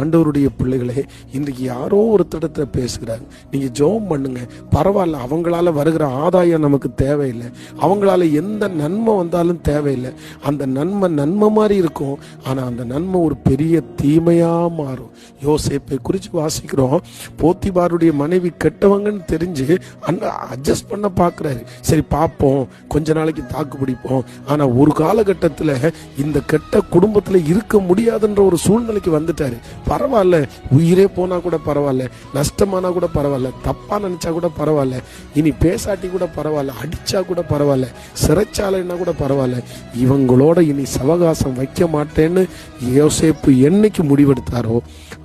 ஆண்டவருடைய பிள்ளைகளே, இன்றைக்கு யாரோ ஒருத்தடத்துல பேசுகிறாங்க, நீங்க ஜெபம் பண்ணுங்க, பரவாயில்ல, அவங்களால வருகிற ஆதாயம் நமக்கு தேவையில்லை, அவங்களால எந்த நன்மை வந்தாலும் தேவையில்லை. அந்த நன்மை மாதிரி இருக்கும், ஆனா அந்த நன்மை ஒரு பெரிய தீமையா மாறும். யோசேப்பை குறித்து வாசிக்கிறோம். போத்திபாருடைய மனைவி கெட்டவங்கன்னு தெரிஞ்சு அட்ஜஸ்ட் பண்ண பார்க்கிறாரு. சரி பார்ப்போம், கொஞ்ச நாளைக்கு தாக்கு பிடிப்போம். ஆனா ஒரு காலகட்டத்தில் இந்த கெட்ட குடும்பத்துல இருக்க முடியாதுன்ற ஒரு சூழ்நிலைக்கு வந்துட்டாரு. பரவாயில்ல, உயிரே போனா கூட பரவாயில்ல, நஷ்டமானா கூட பரவாயில்ல, தப்பா நினைச்சா கூட பரவாயில்ல, இனி பேசாட்டி கூட பரவாயில்ல, அடிச்சா கூட பரவாயில்ல, சிறைச்சாலைன்னா கூட பரவாயில்ல, இவங்களோட இனி சவகாசம் வைக்க மாட்டேன்னு யோசேப்பு என்னைக்கு முடிவெடுத்தாரோ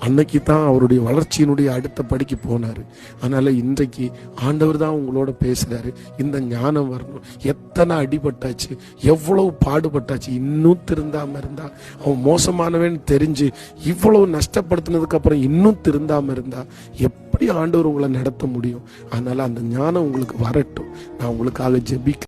அன்னைக்கு தான் அவருடைய வளர்ச்சியினுடைய அடுத்த படிக்கு போனாரு. அதனால இன்றைக்கு ஆண்டவர் தான் உங்களோட பேசுறாரு. இந்த ஞானம் வரணும். எத்தனை அடிபட்டாச்சு, எவ்வளவு பாடுபட்டாச்சு, இன்னும் திருந்தாம இருந்தா, அவன் மோசமானவன் தெரிஞ்சு இவ்வளவு நஷ்டப்படுத்தினதுக்கு அப்புறம் இன்னும் திருந்தாம இருந்தா எப்படி ஆண்டவர் உங்களை நடத்த முடியும்? அதனால அந்த ஞானம் உங்களுக்கு வரட்டும். நான் உங்களுக்காக ஜெபிக்கிறேன்.